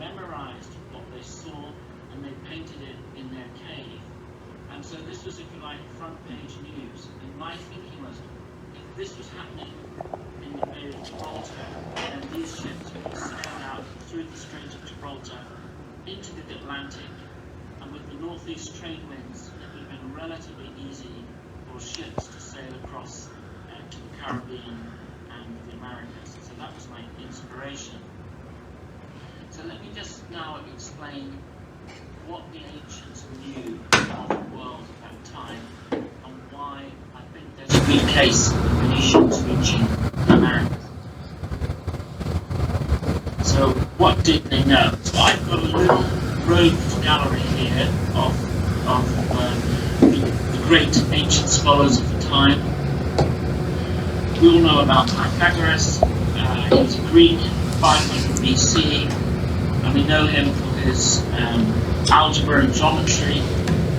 memorized what they saw and they painted it in their cave. And so this was, if you like, front page news. And my thinking was, if this was happening in the Bay of Gibraltar, then these ships would sail out through the Strait of Gibraltar into the Atlantic, and with the northeast trade winds, it would have been relatively easy for ships to sail across to the Caribbean and the Americas. So that was my inspiration. So let me just now explain what the ancients knew of the world at that time and why I think there's a good case for the Venetians reaching the Americas. So what did they know? So I've got a little roved gallery here of the great ancient scholars of the time. We all know about Pythagoras. He was a Greek, 500 BC, and we know him for his algebra and geometry.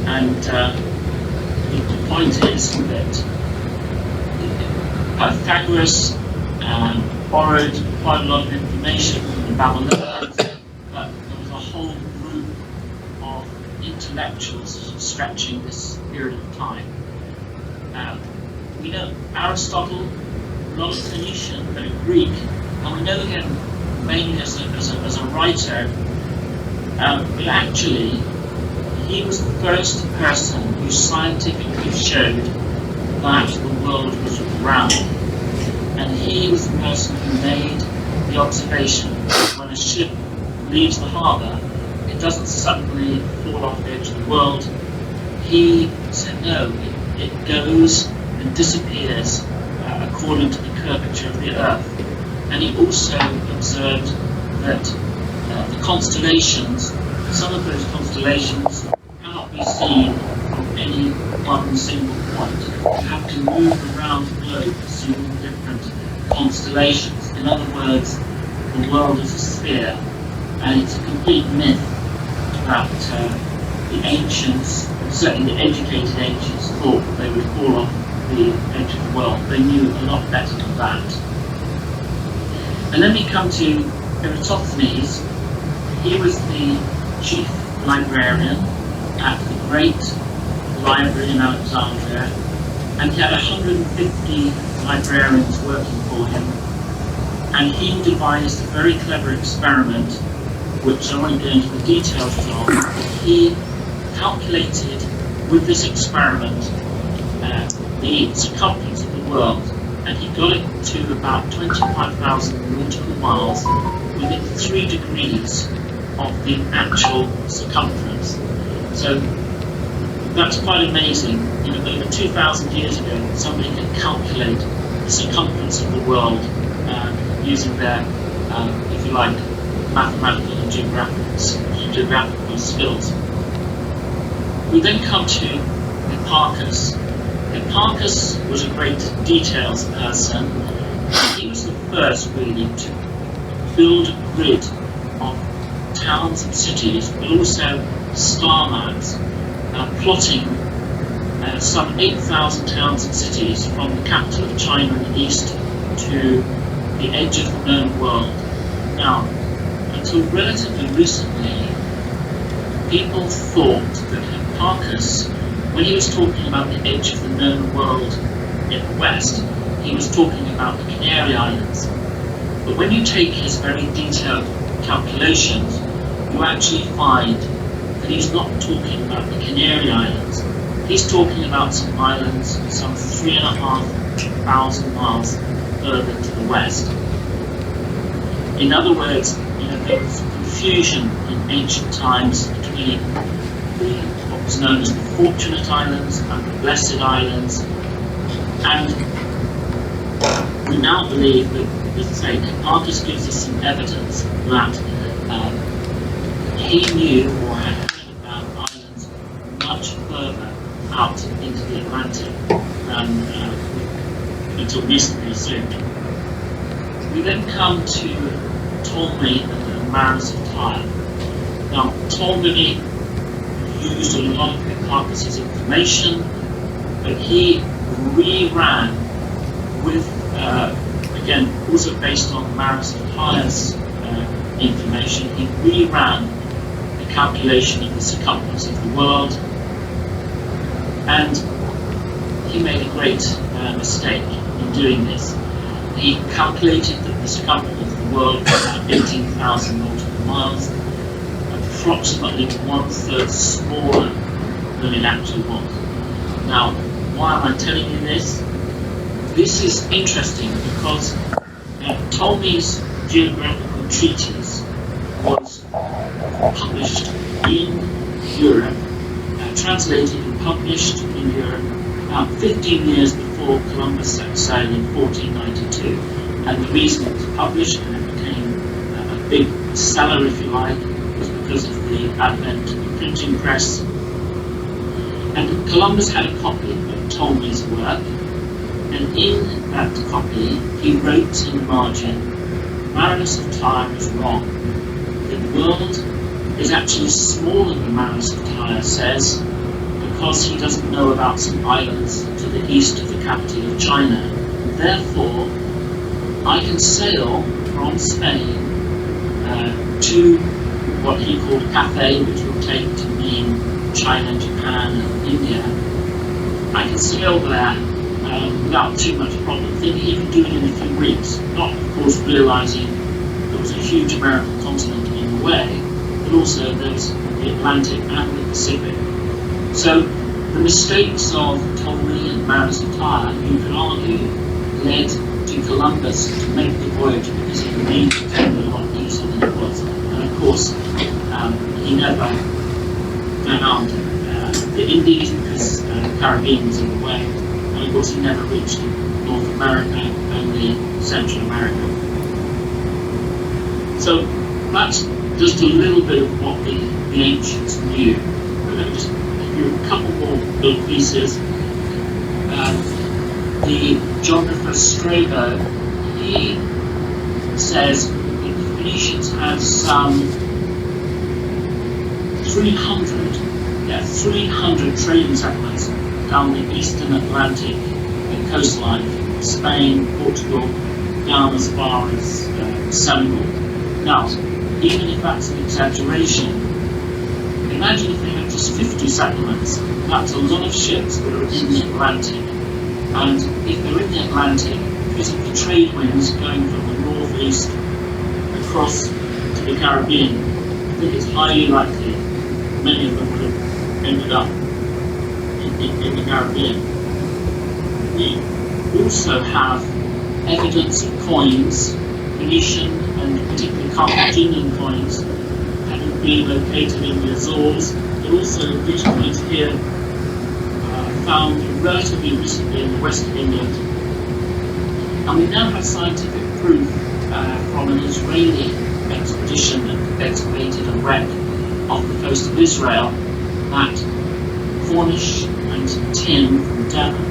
And the point is that Pythagoras borrowed quite a lot of information from the Babylonians, but there was a whole group of intellectuals stretching this period of time. We know Aristotle, not a Phoenician, but a Greek, and we know him mainly as a writer, but actually he was the first person who scientifically showed that the world was round. And he was the person who made the observation that when a ship leaves the harbour, it doesn't suddenly fall off the edge of the world. He said no, it goes and disappears according to the curvature of the Earth. And he also observed that the constellations, some of those constellations cannot be seen from any one single point. You have to move around the globe to see all the different constellations. In other words, the world is a sphere, and it's a complete myth that the ancients, certainly the educated ancients, thought that they would fall off the edge of the world. They knew a lot better than that. And then we come to Eratosthenes. He was the chief librarian at the great library in Alexandria, and he had 150 librarians working for him. And he devised a very clever experiment, which I won't go into the details of. He calculated with this experiment the circumference of the world, and he got it to about 25,000 nautical miles within 3 degrees of the actual circumference. So that's quite amazing. You know, over 2,000 years ago, somebody could calculate the circumference of the world using their, if you like, mathematical and geographical skills. We then come to Hipparchus. Hipparchus was a great details person. He was the first really to build a grid of towns and cities, but also star maps, plotting some 8,000 towns and cities from the capital of China in the east to the edge of the known world. Now, until relatively recently, people thought that Hipparchus, when he was talking about the edge of the known world in the west, he was talking about the Canary Islands. But when you take his very detailed calculations, you actually find that he's not talking about the Canary Islands. He's talking about some islands some 3,500 miles further to the west. In other words, you know, there was confusion in ancient times between what was known as the Fortunate Islands and the Blessed Islands, and we now believe that, as I say, Hipparchus gives us some evidence that he knew or had heard about islands much further out into the Atlantic than until recently assumed. We then come to Ptolemy and the Maris of Tyre. Now, Ptolemy used a lot of Hipparchus' information, but he reran with, again, also based on Maris of Tyre's information, he reran the calculation of the circumference of the world, and he made a great mistake in doing this. He calculated that the circumference of the world was about 18,000 nautical miles, approximately 1/3 smaller than it actually was. Now, why am I telling you this? This is interesting because Ptolemy's geographical treatise was published in Europe, translated and published in Europe about 15 years before Columbus set sail in 1492. And the reason it was published and it became a big seller, if you like, was because of the advent of the printing press. And Columbus had a copy of Ptolemy's work, and in that copy he wrote in the margin, Marinus of Tyre is wrong. The world is actually smaller than Marinus of Tyre says, because he doesn't know about some islands to the east of the capital of China. Therefore, I can sail from Spain to what he called Cathay, which will take to mean China, Japan, and India. I can sail there without too much problem, thinking he can do it in a few weeks, not of course realizing there was a huge American continent in the way, but also there was the Atlantic and the Pacific. So the mistakes of Ptolemy and Marinus of Tyre, you could argue, led to Columbus to make the voyage because he believed it would be a lot easier than it was. And of course, he never found the Indies because the Caribbean was in the way. And of course, he never reached North America, only Central America. So that's just a little bit of what the ancients knew. Let me just give you a couple more little pieces. The geographer Strabo, he says that the Phoenicians had some 300 trading settlements down the eastern Atlantic coastline, Spain, Portugal, down as far as Senegal. Now, even if that's an exaggeration, imagine if they had just 50 settlements. That's a lot of ships that are in the Atlantic. And if they're in the Atlantic, because of the trade winds going from the northeast across to the Caribbean, I think it's highly likely many of them would have ended up in the Caribbean. We also have evidence of coins, Phoenician and particularly Carthaginian coins, having been located in the Azores, but also these coins here found relatively recently in the west of England. And we now have scientific proof from an Israeli expedition that excavated a wreck off the coast of Israel that Cornish and tin from Devon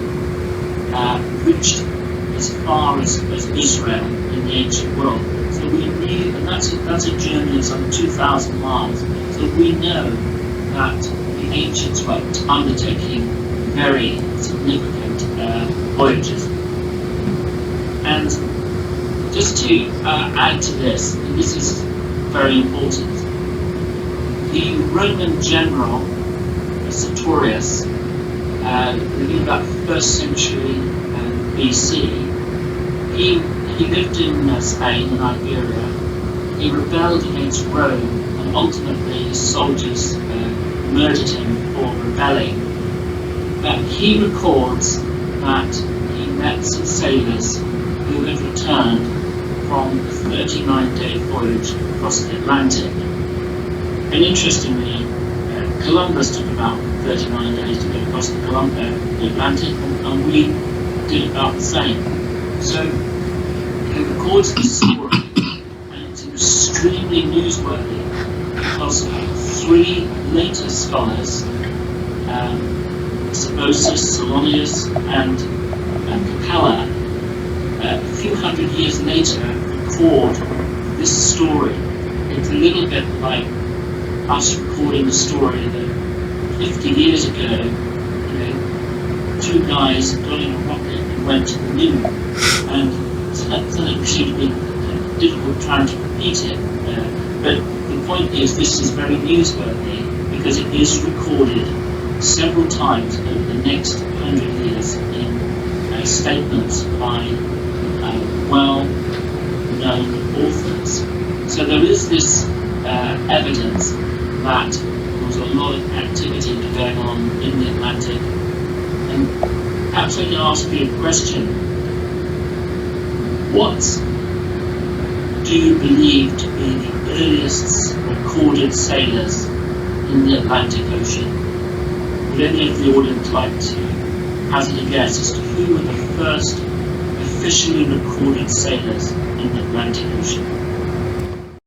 reached as far as Israel in the ancient world. So we knew, and that's a journey of some 2,000 miles. So we know that the ancients were undertaking very significant voyages. And just to add to this, and this is very important, the Roman general Sertorius, in about the 1st century BC, he lived in Spain and Iberia. He rebelled against Rome, and ultimately his soldiers murdered him for rebelling. But he records that he met some sailors who had returned from a 39-day voyage across the Atlantic. And interestingly, Columbus took about 39 days to get across the Atlantic, and we did about the same. So he records this story, and it's extremely newsworthy because 3 later scholars, Sabosus, Solonius, and Capella, a few hundred years later, record this story. It's a little bit like us recording a story that 50 years ago, 2 guys got in a rocket and went to the moon, and so that would be difficult trying to repeat it point is, this is very newsworthy because it is recorded several times over the next 100 years in statements by well-known authors. So there is this evidence that there was a lot of activity going on in the Atlantic. And perhaps I can ask you a question. What do you believe to be the earliest recorded sailors in the Atlantic Ocean? Would any of the audience like to hazard a guess as to who were the first officially recorded sailors in the Atlantic Ocean?